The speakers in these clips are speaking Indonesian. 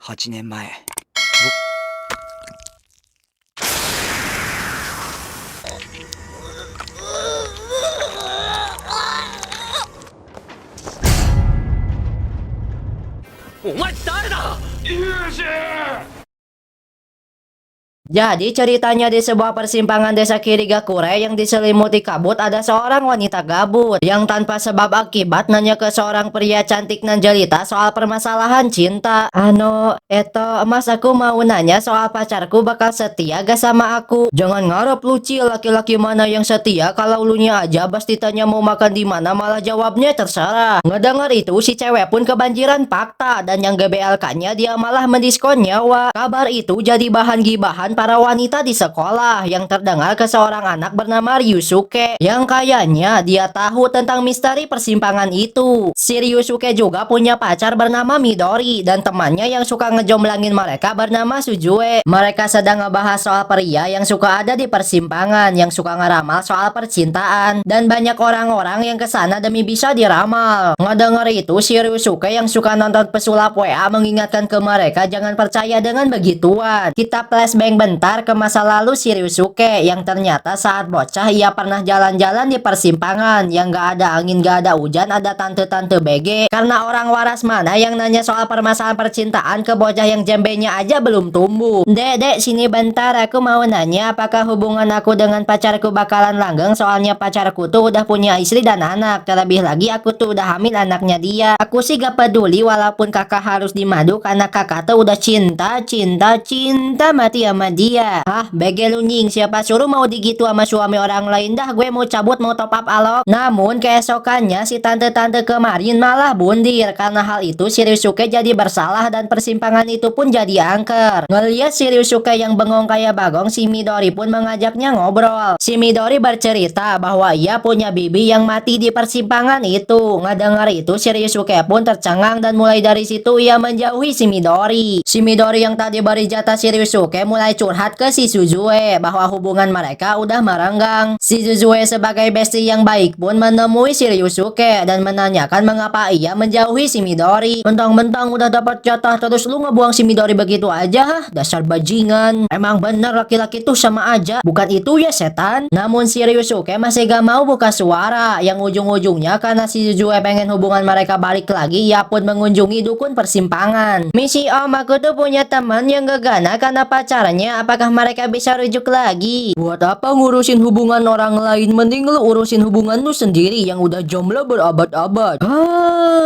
8年前、お前誰だ？ユージ！ Jadi ceritanya di sebuah persimpangan desa Kirigakure yang diselimuti kabut ada seorang wanita gabut yang tanpa sebab akibat nanya ke seorang pria cantik nan jelita soal permasalahan cinta. Mas aku mau nanya soal pacarku bakal setia gak sama aku? Jangan ngarep lucu, laki-laki mana yang setia kalau lunya aja pas ditanya mau makan di mana malah jawabnya terserah. Ngedenger itu si cewek pun kebanjiran fakta dan yang GBLK-nya dia malah mendiskon nyawa. Kabar itu jadi bahan gibahan para wanita di sekolah yang terdengar ke seorang anak bernama Ryusuke yang kayaknya dia tahu tentang misteri persimpangan itu. Si Ryusuke juga punya pacar bernama Midori dan temannya yang suka ngejomblangin mereka bernama Sujue. Mereka sedang ngebahas soal pria yang suka ada di persimpangan yang suka ngeramal soal percintaan dan banyak orang-orang yang kesana demi bisa diramal. Ngedenger itu si Ryusuke yang suka nonton pesulap WA mengingatkan ke mereka jangan percaya dengan begituan. Kita flashbang bentar ke masa lalu si Ryusuke yang ternyata saat bocah ia pernah jalan-jalan di persimpangan yang gak ada angin gak ada hujan ada tante-tante BG karena orang waras mana yang nanya soal permasalahan percintaan ke bocah yang jembenya aja belum tumbuh. Dek sini bentar aku mau nanya apakah hubungan aku dengan pacarku bakalan langgeng soalnya pacarku tuh udah punya istri dan anak terlebih lagi aku tuh udah hamil anaknya dia. Aku sih gak peduli walaupun kakak harus dimadu karena kakak tuh udah cinta mati sama dia. Hah, bege lu nying, siapa suruh mau digitu sama suami orang lain? Dah gue mau cabut mau top up alok. Namun keesokannya si tante-tante kemarin malah bundir karena hal itu si Ryusuke jadi bersalah dan persimpangan itu pun jadi angker. Ngeliat si Ryusuke yang bengong kayak bagong, si Midori pun mengajaknya ngobrol. Si Midori bercerita bahwa ia punya bibi yang mati di persimpangan itu. Ngedengar itu si Ryusuke pun tercengang dan mulai dari situ ia menjauhi si Midori. Si Midori yang tadi beri jatah si Ryusuke mulai curhat ke si Suzue bahwa hubungan mereka udah merenggang. Si Suzue sebagai bestie yang baik pun menemui si Ryusuke dan menanyakan mengapa ia menjauhi si Midori. Mentang-mentang udah dapat jatah terus lu ngebuang si Midori begitu aja, hah? Dasar bajingan. Emang bener laki-laki tuh sama aja, bukan itu ya setan? Namun si Ryusuke masih gak mau buka suara yang ujung-ujungnya karena si Suzue pengen hubungan mereka balik lagi, ia pun mengunjungi dukun persimpangan. Misi om, aku tuh punya teman yang gegana karena pacarnya, apakah mereka bisa rujuk lagi? Buat apa ngurusin hubungan orang lain, mending lu urusin hubungan lu sendiri yang udah jomblo berabad-abad.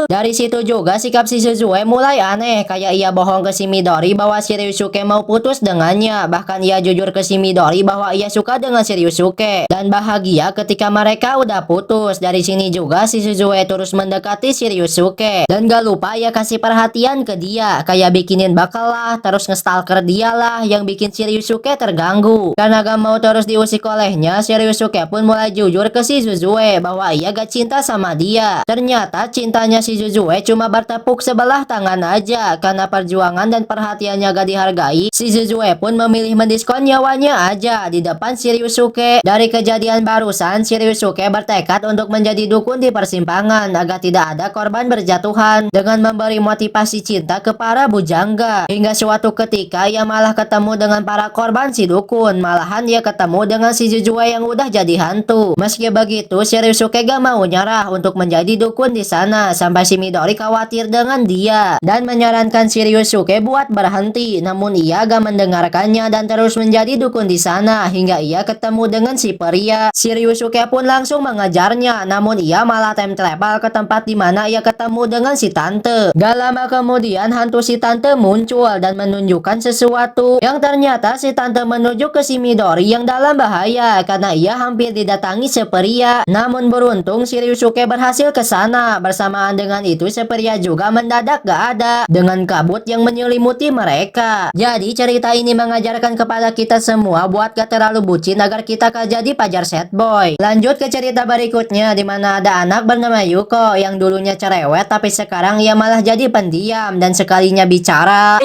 Dari situ juga sikap si Suzue mulai aneh, kayak ia bohong ke si Midori bahwa si Ryusuke mau putus dengannya, bahkan ia jujur ke si Midori bahwa ia suka dengan si Ryusuke dan bahagia ketika mereka udah putus. Dari sini juga si Suzue terus mendekati si Ryusuke dan gak lupa ia kasih perhatian ke dia, kayak bikinin bakal lah, terus ngestalker dia lah yang bikin si Ryusuke terganggu. Karena gak mau terus diusik olehnya, si Ryusuke pun mulai jujur ke si Suzue bahwa ia gak cinta sama dia. Ternyata cintanya si Suzue cuma bertepuk sebelah tangan aja karena perjuangan dan perhatiannya gak dihargai. Si Suzue pun memilih mendiskon nyawanya aja di depan si Ryusuke. Dari kejadian barusan, si Ryusuke bertekad untuk menjadi dukun di persimpangan agar tidak ada korban berjatuhan dengan memberi motivasi cinta ke para bujangga. Hingga suatu ketika ia malah ketemu dengan para korban si dukun. Malahan dia ketemu dengan si Suzue yang udah jadi hantu. Meski begitu, si Ryusuke gak mau nyerah untuk menjadi dukun di sana sampai si Midori khawatir dengan dia dan menyarankan si Ryusuke buat berhenti. Namun ia gak mendengarkannya dan terus menjadi dukun di sana hingga ia ketemu dengan si pria. Si Ryusuke pun langsung mengejarnya, namun ia malah time travel ke tempat di mana ia ketemu dengan si tante. Gak lama kemudian hantu si tante muncul dan menunjukkan sesuatu yang ternyata si tante menuju ke si Midori yang dalam bahaya karena ia hampir didatangi seperia. Namun beruntung si Ryusuke berhasil ke sana. Bersamaan dengan itu seperia juga mendadak gak ada dengan kabut yang menyelimuti mereka. Jadi cerita ini mengajarkan kepada kita semua buat gak terlalu bucin agar kita gak jadi pajar sad boy. Lanjut ke cerita berikutnya di mana ada anak bernama Yuko yang dulunya cerewet tapi sekarang ia malah jadi pendiam dan sekalinya bicara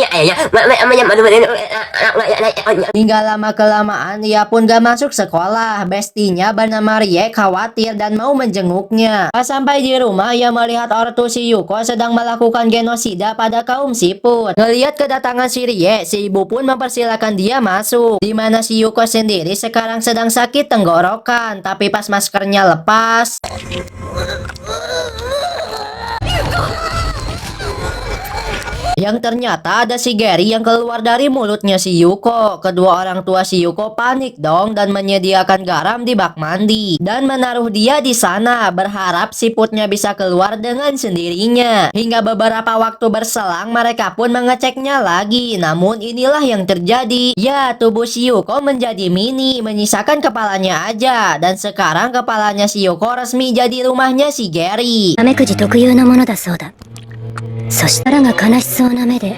Hingga lama-kelamaan ia pun gak masuk sekolah. Bestinya bernama Rie khawatir dan mau menjenguknya. Pas sampai di rumah, ia melihat ortu si Yuko sedang melakukan genosida pada kaum siput. Ngelihat kedatangan si Rie, si ibu pun mempersilahkan dia masuk. Dimana si Yuko sendiri sekarang sedang sakit tenggorokan, tapi pas maskernya lepas, yang ternyata ada si Gary yang keluar dari mulutnya si Yuko. Kedua orang tua si Yuko panik dong dan menyediakan garam di bak mandi dan menaruh dia di sana, berharap siputnya bisa keluar dengan sendirinya. Hingga beberapa waktu berselang, mereka pun mengeceknya lagi. Namun inilah yang terjadi. Ya, tubuh si Yuko menjadi mini, menyisakan kepalanya aja. Dan sekarang kepalanya si Yuko resmi jadi rumahnya si Gary. ナメクジ特有のものだそうだ。そしたらが悲しそうな目で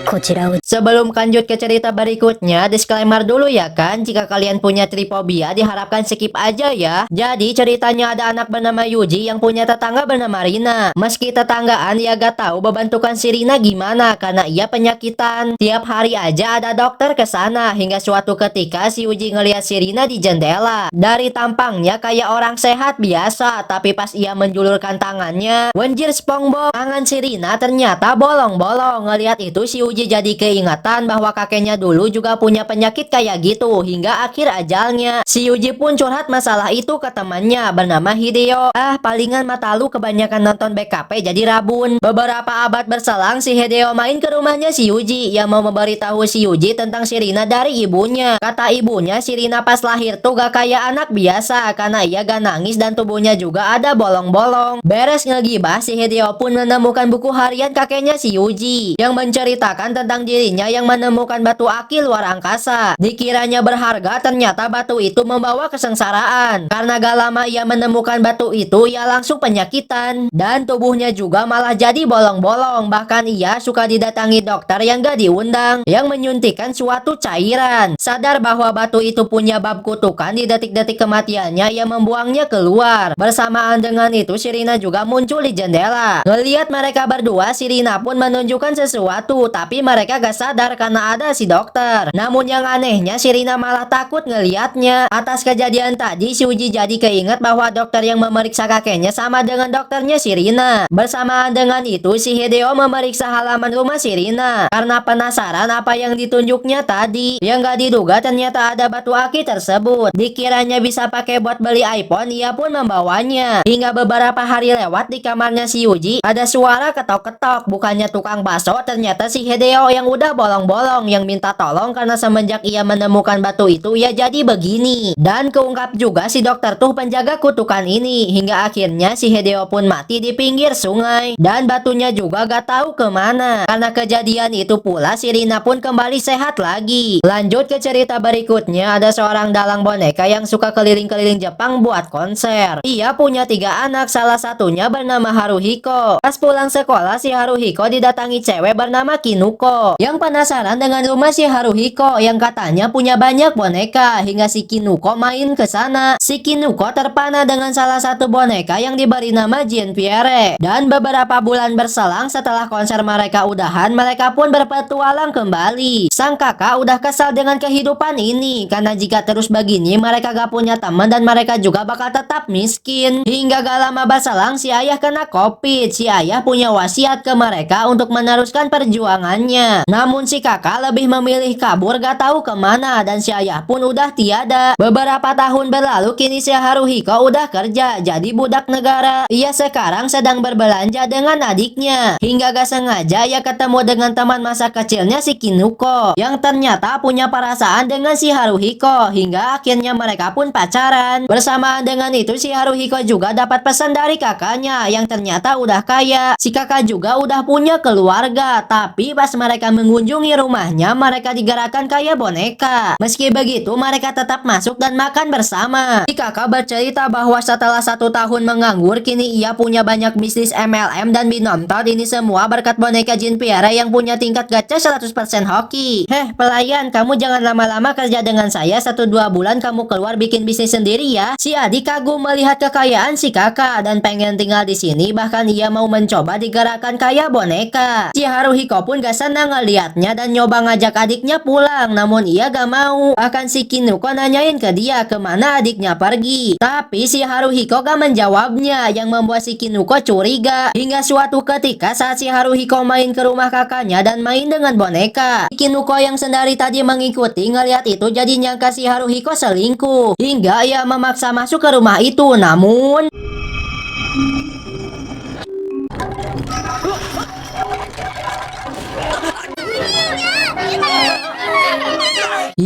こちらを Sebelum lanjut ke cerita berikutnya, disclaimer dulu ya kan, jika kalian punya tripobia diharapkan skip aja ya. Jadi ceritanya ada anak bernama Yuji yang punya tetangga bernama Rina. Meski tetanggaan, ia gak tahu bebantukan si Rina gimana karena ia penyakitan. Tiap hari aja ada dokter ke sana, hingga suatu ketika si Yuji ngelihat si Rina di jendela. Dari tampangnya kayak orang sehat biasa, tapi pas ia menjulurkan tangannya, wenjir SpongeBob, tangan si Rina ternyata bolong-bolong. Ngelihat itu si Yuji jadi keingatan bahwa kakeknya dulu juga punya penyakit kayak gitu hingga akhir ajalnya. Si Yuji pun curhat masalah itu ke temannya bernama Hideo. Palingan mata lu kebanyakan nonton BKP jadi rabun. Beberapa abad berselang, si Hideo main ke rumahnya si Yuji yang mau memberitahu si Yuji tentang si Rina dari ibunya. Kata ibunya, si Rina pas lahir tuh gak kayak anak biasa karena ia gak nangis dan tubuhnya juga ada bolong-bolong. Beres ngegibah, si Hideo pun menemukan buku harian kakeknya si Yuji yang menceritakan tentang dirinya yang menemukan batu aki luar angkasa. Dikiranya berharga, ternyata batu itu membawa kesengsaraan. Karena gak lama ia menemukan batu itu, ia langsung penyakitan. Dan tubuhnya juga malah jadi bolong-bolong. Bahkan ia suka didatangi dokter yang gak diundang, yang menyuntikkan suatu cairan. Sadar bahwa batu itu punya bab kutukan, di detik-detik kematiannya ia membuangnya keluar. Bersamaan dengan itu, si Rina juga muncul di jendela. Ngelihat mereka berdua, si Rina pun menunjukkan sesuatu, tapi mereka gak sadar karena ada si dokter. Namun yang anehnya, si Rina malah takut ngeliatnya. Atas kejadian tadi, si Uji jadi keinget bahwa dokter yang memeriksa kakeknya sama dengan dokternya si Rina. Bersamaan dengan itu, si Hideo memeriksa halaman rumah si Rina karena penasaran apa yang ditunjuknya tadi. Yang gak diduga ternyata ada batu aki tersebut. Dikiranya bisa pakai buat beli iPhone, ia pun membawanya. Hingga beberapa hari lewat, di kamarnya si Uji ada suara ketok-ketok. Bukannya tukang bakso, ternyata si Hideo yang udah bolong-bolong yang minta tolong karena semenjak ia menemukan batu itu ia jadi begini. Dan keungkap juga si dokter tuh penjaga kutukan ini. Hingga akhirnya si Hideo pun mati di pinggir sungai. Dan batunya juga gak tahu kemana. Karena kejadian itu pula si Rina pun kembali sehat lagi. Lanjut ke cerita berikutnya, ada seorang dalang boneka yang suka keliling-keliling Jepang buat konser. Ia punya 3 anak, salah satunya bernama Haruhiko. Pas pulang sekolah, si Haruhiko didatangi cewek bernama Kinuko yang penasaran dengan rumah si Haruhiko yang katanya punya banyak boneka. Hingga si Kinuko main ke sana. Si Kinuko terpana dengan salah satu boneka yang diberi nama Jean Pierre. Dan beberapa bulan berselang setelah konser mereka udahan, mereka pun berpetualang kembali. Sang kakak udah kesal dengan kehidupan ini karena jika terus begini mereka gak punya teman dan mereka juga bakal tetap miskin. Hingga gak lama berselang, si ayah kena COVID. Si ayah punya wasiat ke mereka untuk meneruskan perjuangannya. Namun si kakak lebih memilih kabur gak tahu kemana dan si ayah pun udah tiada. Beberapa tahun berlalu, kini si Haruhiko udah kerja jadi budak negara. Ia sekarang sedang berbelanja dengan adiknya. Hingga gak sengaja ia ketemu dengan teman masa kecilnya si Kinuko yang ternyata punya perasaan dengan si Haruhiko. Hingga akhirnya mereka pun pacaran. Bersamaan dengan itu, si Haruhiko juga dapat pesan dari kakaknya yang ternyata udah kaya. Si kakak juga udah punya keluarga, tapi pas mereka mengunjungi rumahnya, mereka digerakkan kayak boneka. Meski begitu, mereka tetap masuk dan makan bersama. Si kakak bercerita bahwa setelah 1 tahun menganggur, kini ia punya banyak bisnis MLM dan binomtor. Ini semua berkat boneka Jean Pierre yang punya tingkat gacha 100% hoki. Pelayan, kamu jangan lama-lama kerja dengan saya. 1-2 bulan kamu keluar bikin bisnis sendiri ya. Si adik kagum melihat kekayaan si kakak dan pengen tinggal di sini. Bahkan ia mau mencoba digerakkan kayak boneka. Si Haruhiko pun gak senang ngeliatnya dan nyoba ngajak adiknya pulang, namun ia gak mau. Bahkan si Kinuko nanyain ke dia kemana adiknya pergi. Tapi si Haruhiko gak menjawabnya, yang membuat si Kinuko curiga. Hingga suatu ketika saat si Haruhiko main ke rumah kakaknya dan main dengan boneka, si Kinuko yang sendiri tadi mengikuti ngeliat itu jadi nyangka si Haruhiko selingkuh. Hingga ia memaksa masuk ke rumah itu, namun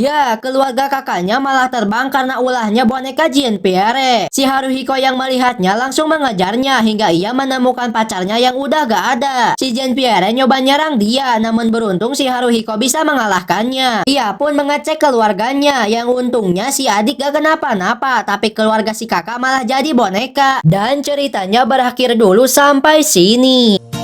ya, keluarga kakaknya malah terbang karena ulahnya boneka Jean-Pierre. Si Haruhiko yang melihatnya langsung mengejarnya hingga ia menemukan pacarnya yang udah gak ada. Si Jean-Pierre nyoba nyerang dia, namun beruntung si Haruhiko bisa mengalahkannya. Ia pun mengecek keluarganya, yang untungnya si adik gak kenapa-napa, tapi keluarga si kakak malah jadi boneka. Dan ceritanya berakhir dulu sampai sini.